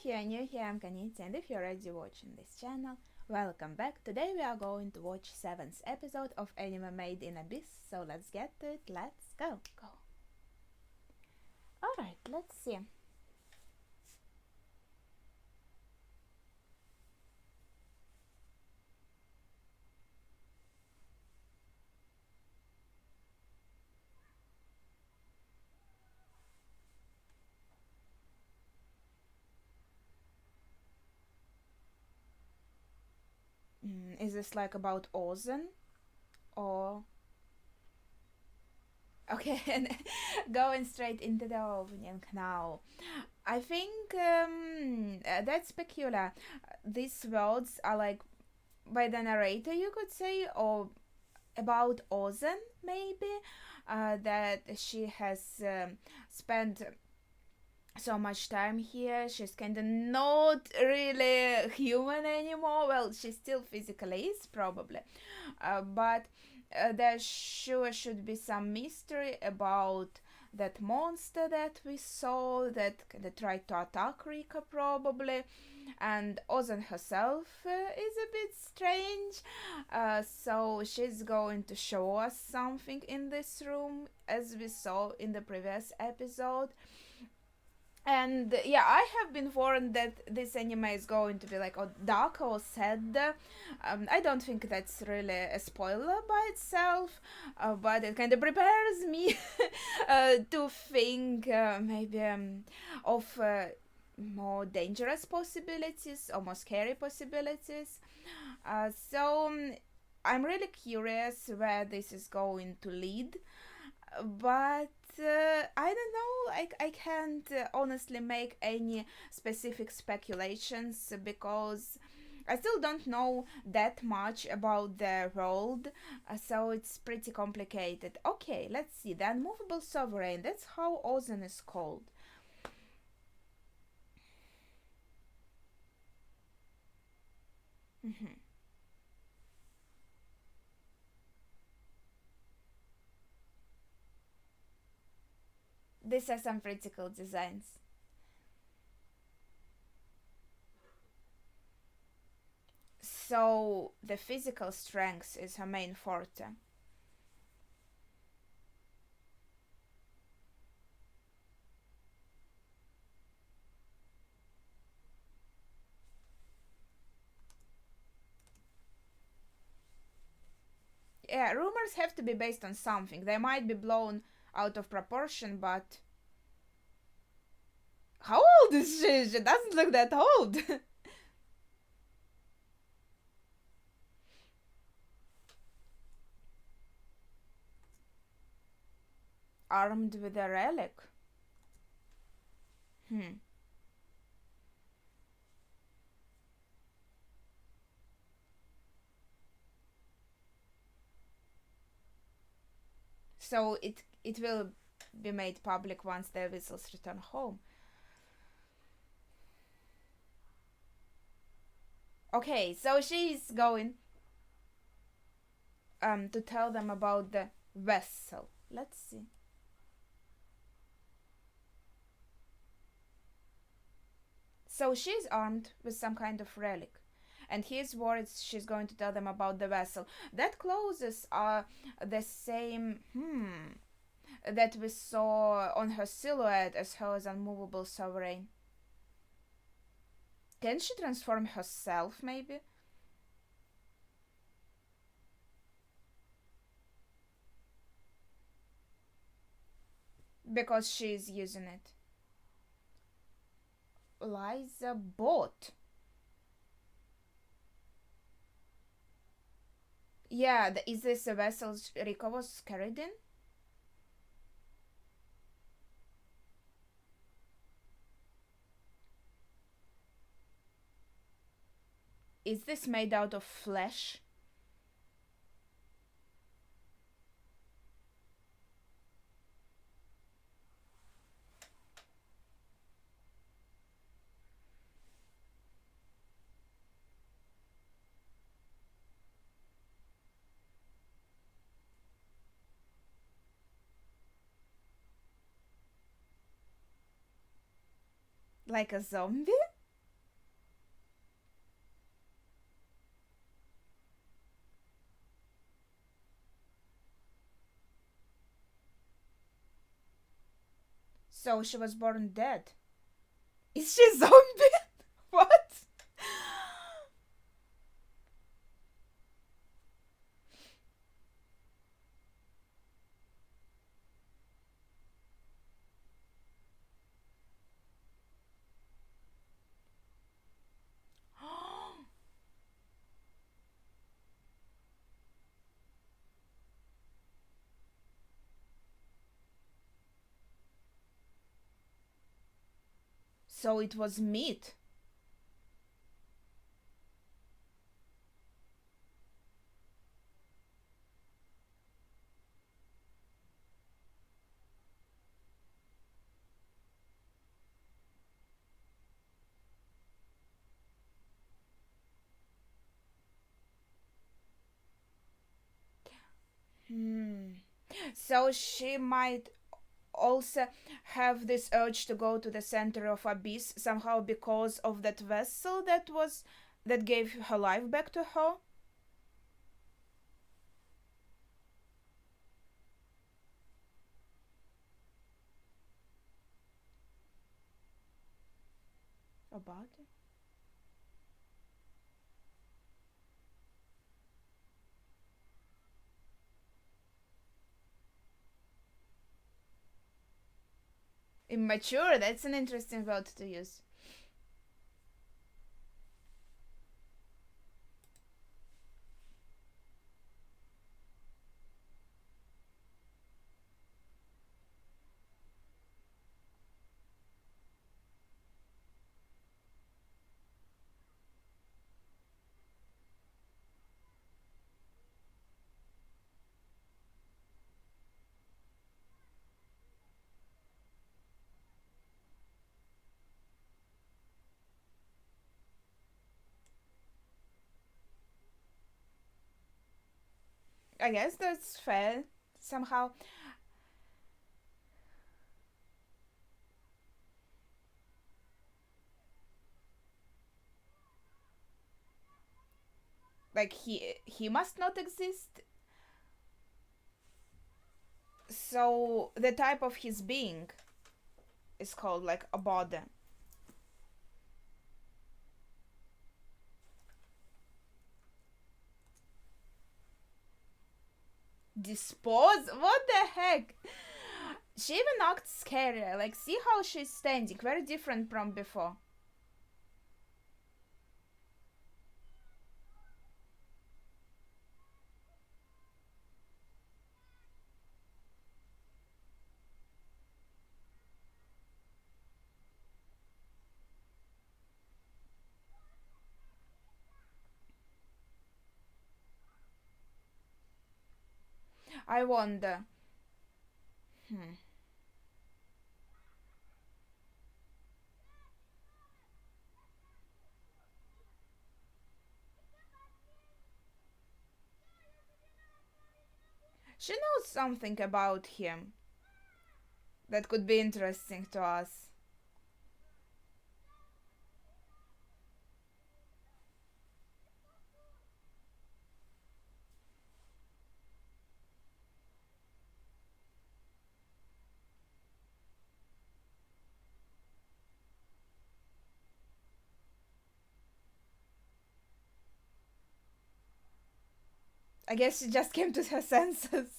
here, new here, I'm Kanitsi, and if you're already watching this channel, welcome back. Today we are going to watch 7th episode of Anime Made in Abyss, so let's get to it, let's go. Alright, let's see. Is this like about Ozen? Or... Okay, and going straight into the opening now. I think that's peculiar. These words are like by the narrator, you could say, or about Ozen, maybe, that she has spent so much time here. She's kind of not really human anymore. Well, she still physically is, probably, but there sure should be some mystery about that monster that we saw that tried to attack Rika, probably. And Ozen herself is a bit strange, so she's going to show us something in this room, as we saw in the previous episode. And yeah, I have been warned that this anime is going to be like dark or sad. I don't think that's really a spoiler by itself, but it kind of prepares me to think maybe of more dangerous possibilities or more scary possibilities. So I'm really curious where this is going to lead, but I don't know. I can't honestly make any specific speculations because I still don't know that much about the world, so it's pretty complicated. Okay, let's see. The Unmovable Sovereign, that's how Ozen is called. Mm-hmm. These are some pretty cool designs. So the physical strength is her main forte. Yeah, rumors have to be based on something. They might be blown out of proportion, but how old is she? She doesn't look that old. Armed with a relic. Hmm. So it will be made public once the vessels return home. Okay, so she's going to tell them about the vessel. Let's see. So she's armed with some kind of relic. And here's words she's going to tell them about the vessel. That clothes are the same that we saw on her silhouette as her as Unmovable Sovereign. Can she transform herself, maybe? Because she's using it. Liza Bot. Yeah, is this a vessel Rika was carried in? Is this made out of flesh? Like a zombie? So she was born dead. Is she a zombie? What? So it was meat. Hmm. So she might also have this urge to go to the center of abyss somehow because of that vessel that gave her life back to her. About it. Immature. That's an interesting word to use. I guess that's fair somehow. Like he must not exist. So the type of his being is called like a body. Dispose? What the heck? She even acts scarier. Like, see how she's standing, very different from before. I wonder. Hmm. She knows something about him that could be interesting to us. I guess she just came to her senses.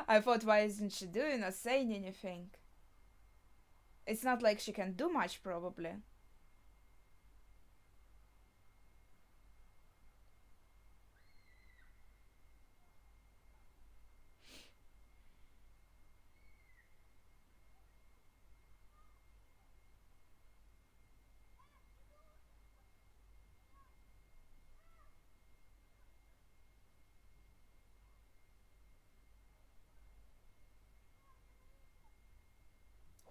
I thought, why isn't she doing or saying anything? It's not like she can do much, probably.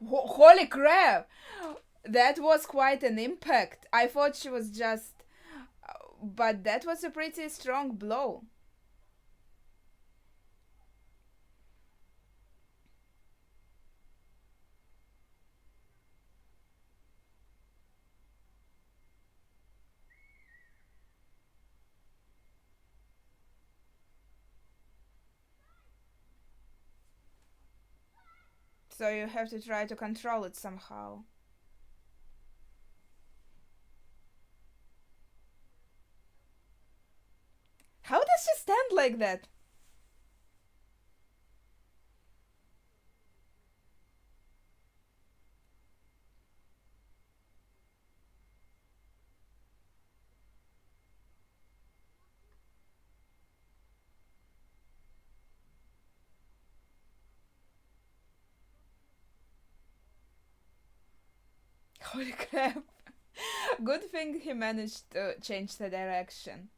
Holy crap! That was quite an impact. I thought she was just. But that was a pretty strong blow. So you have to try to control it somehow. How does she stand like that? Holy crap. Good thing he managed to change the direction.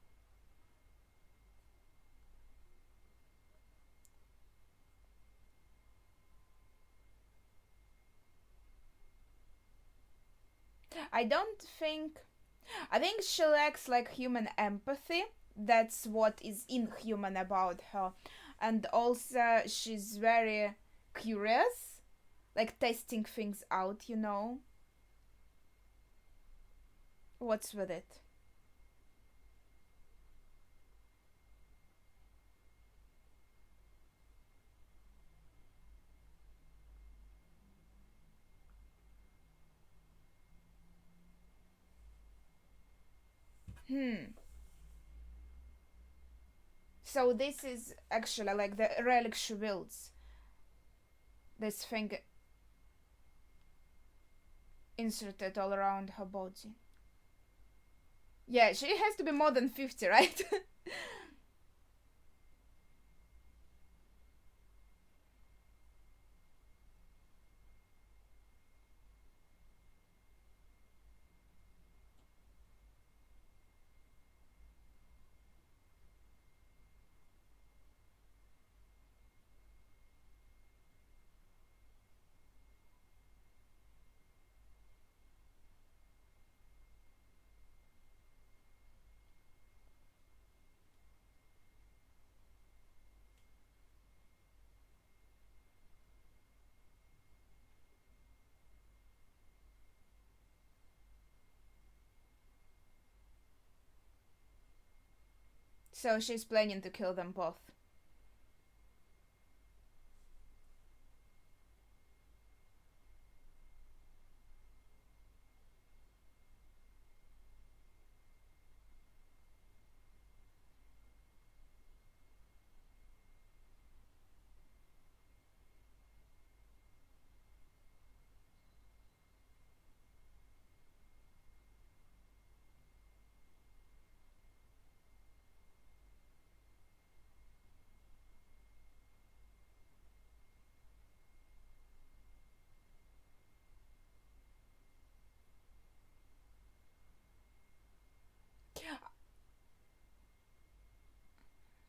I don't think. I think she lacks like human empathy. That's what is inhuman about her. And also, she's very curious, like testing things out. What's with it? Hmm. So this is actually like the relic she builds. This thing inserted all around her body. Yeah, she has to be more than 50, right? So she's planning to kill them both.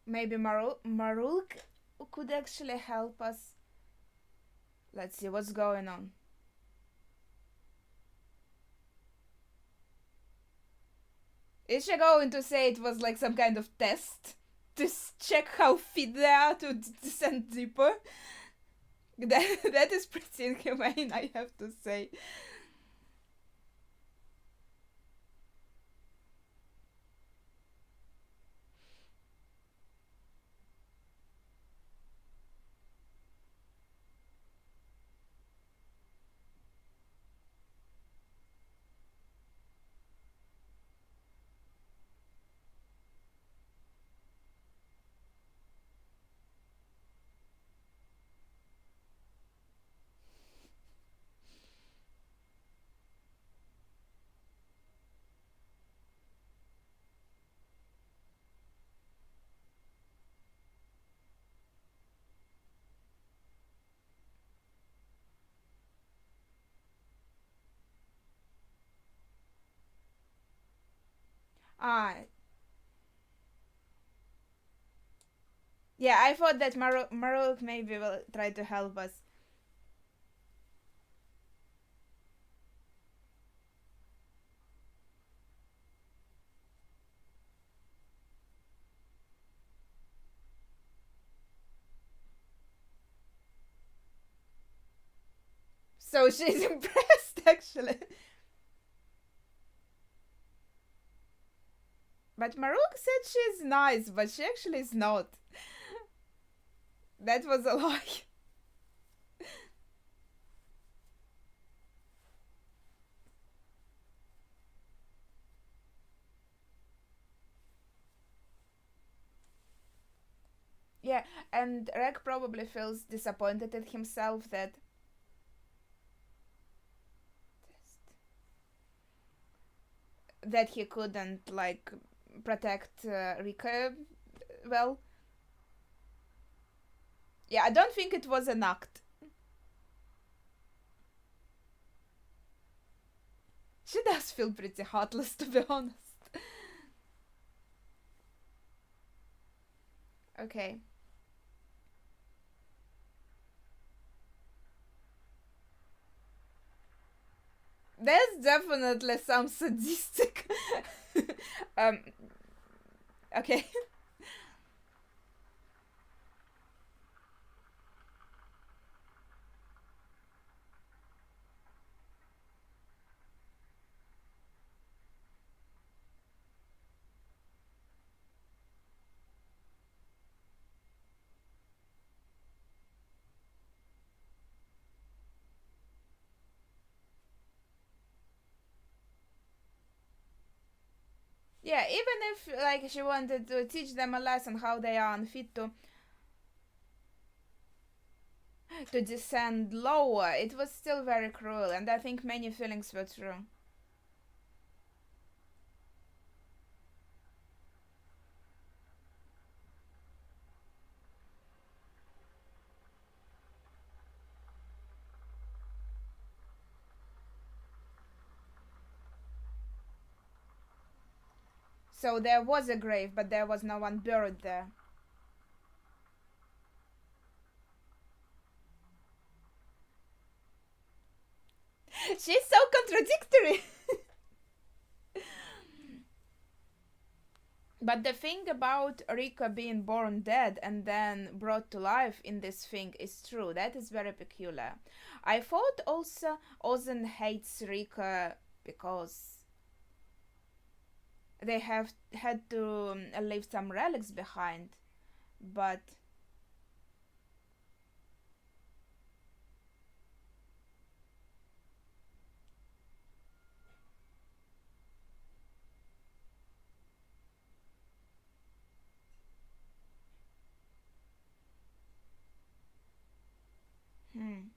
Maybe Marulk could actually help us. Let's see what's going on. Is she going to say it was like some kind of test to check how fit they are to descend deeper? That is pretty inhumane, I have to say. Ah, yeah, I thought that Marulk maybe will try to help us. So she's impressed, actually. But Marulk said she's nice, but she actually is not. That was a lie. Yeah, and Rek probably feels disappointed at himself that he couldn't like protect Rika well. Yeah, I don't think it was an act. She does feel pretty heartless, to be honest. Okay. There's definitely some sadistic. um. Okay. Yeah, even if like she wanted to teach them a lesson how they are unfit to descend lower, it was still very cruel, and I think many feelings were true. So there was a grave, but there was no one buried there. She's so contradictory. But the thing about Rika being born dead and then brought to life in this thing is true. That is very peculiar. I thought also Ozen hates Rika because they have had to leave some relics behind. But hmm,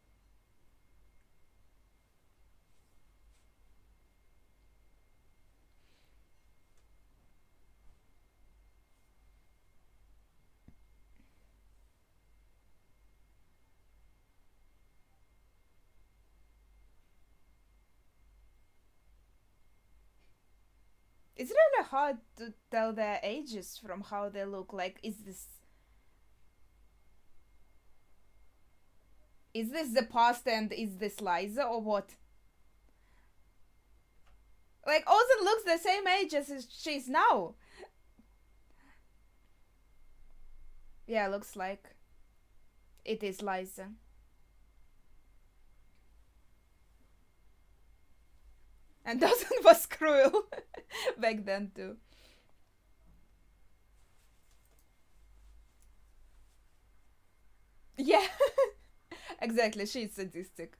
it's really hard to tell their ages from how they look. Like, is this the past and is this Liza or what? Like, Ozen looks the same age as she's now. Yeah, looks like it is Liza. And Dawson was cruel back then too. Yeah, exactly. She's sadistic.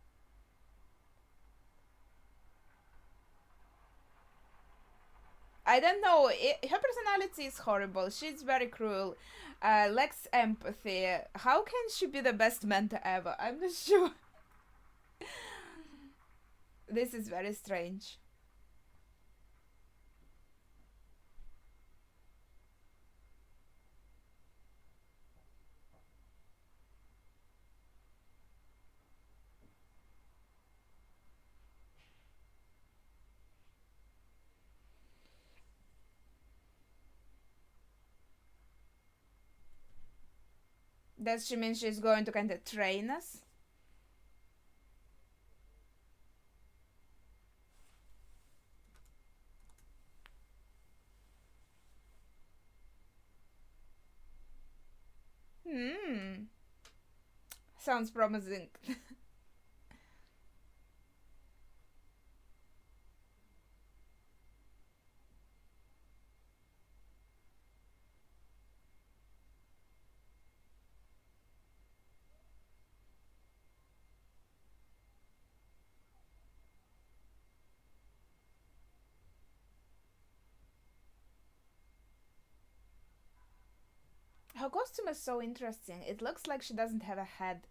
I don't know. Her personality is horrible. She's very cruel. Lacks empathy. How can she be the best mentor ever? I'm not sure. This is very strange. Does she mean she's going to kind of train us? Hmm. Sounds promising. her costume is so interesting. It looks like she doesn't have a head.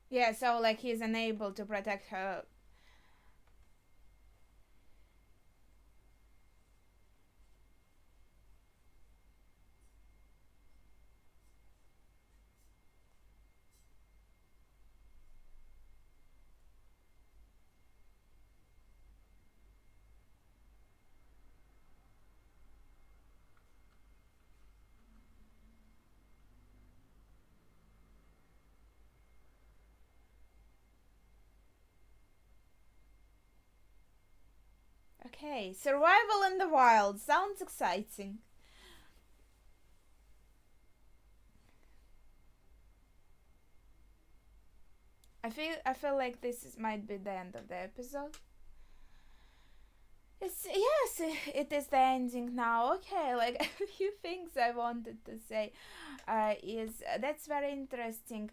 Yeah, so like he's unable to protect her. Okay, survival in the wild sounds exciting. I feel like might be the end of the episode. Yes, it is the ending now. Okay, like a few things I wanted to say is that's very interesting.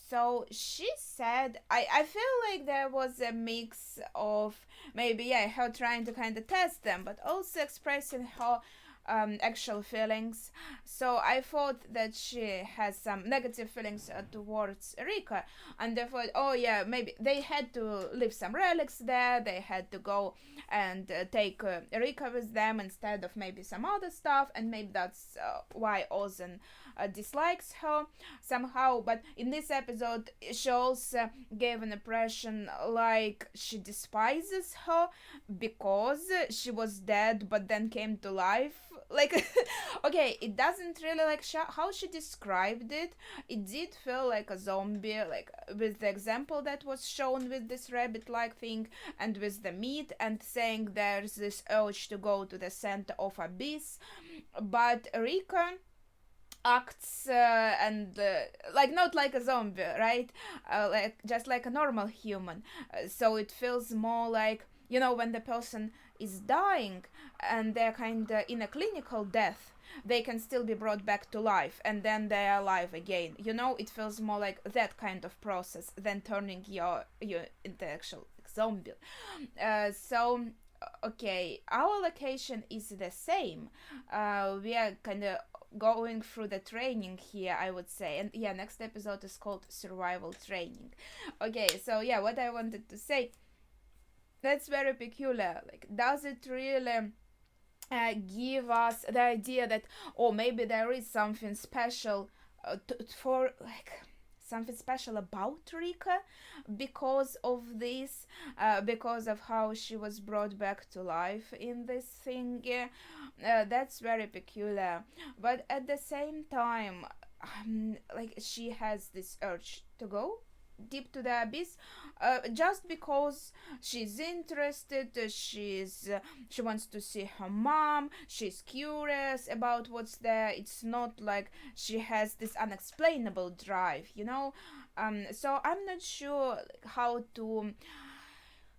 So she said, I feel like there was a mix of maybe, yeah, her trying to kind of test them, but also expressing her actual feelings. So I thought that she has some negative feelings towards Rika, and therefore, oh yeah, maybe they had to leave some relics there. They had to go and take Rika with them instead of maybe some other stuff, and maybe that's why Ozen dislikes her somehow. But in this episode, she also gave an impression like she despises her because she was dead but then came to life. Like, okay, it doesn't really like how she described it. It did feel like a zombie, like with the example that was shown with this rabbit-like thing and with the meat, and saying there's this urge to go to the center of abyss. But Rika acts and like not like a zombie, right? Like just like a normal human. So it feels more like, you know, when the person is dying and they're kind of in a clinical death, they can still be brought back to life and then they are alive again. You know, it feels more like that kind of process than turning your into actual zombie. So okay, our location is the same. We are kind of going through the training here, I would say. And yeah, next episode is called Survival Training. Okay, so yeah, what I wanted to say, that's very peculiar. Like, does it really give us the idea that, oh, maybe there is something special for like something special about Rika because of this, because of how she was brought back to life in this thing. That's very peculiar. But at the same time, like she has this urge to go deep to the abyss, just because she's interested, she wants to see her mom, she's curious about what's there. It's not like she has this unexplainable drive, you know. So I'm not sure how to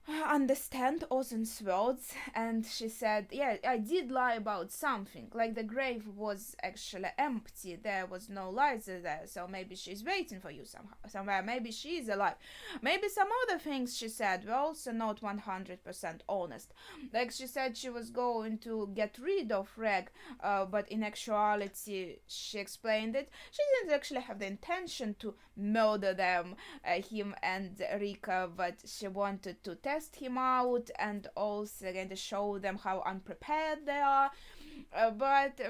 understand Ozen's words, and she said, yeah, I did lie about something, like the grave was actually empty, there was no Liza there, so maybe she's waiting for you somehow, somewhere, maybe she is alive. Maybe some other things she said were also not 100% honest, like she said she was going to get rid of Reg, but in actuality she explained it, she didn't actually have the intention to murder them, him and Rika, but she wanted to test him out and also again to show them how unprepared they are. But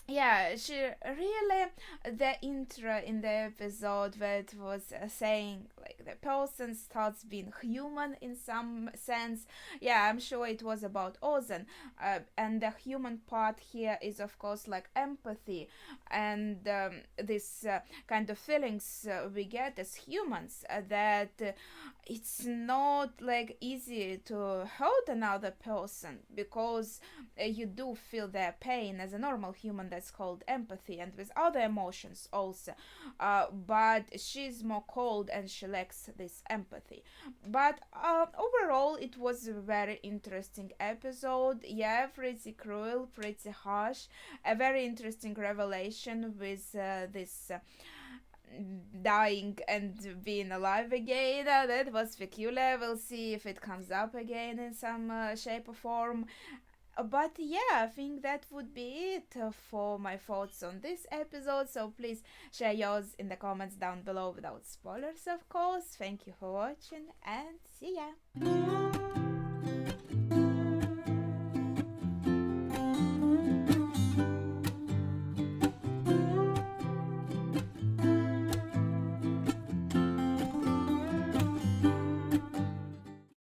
yeah, she really, the intro in the episode where it was saying like the person starts being human in some sense. Yeah, I'm sure it was about Ozen, and the human part here is of course like empathy and this kind of feelings we get as humans, that it's not like easy to hurt another person because you do feel their pain as a normal human. That's called empathy, and with other emotions also, but she's more cold and she lacks this empathy. But overall it was a very interesting episode. Yeah, pretty cruel, pretty harsh, a very interesting revelation with this dying and being alive again. That was peculiar. We'll see if it comes up again in some shape or form. But yeah, I think that would be it for my thoughts on this episode. So please share yours in the comments down below without spoilers, of course. Thank you for watching and see ya.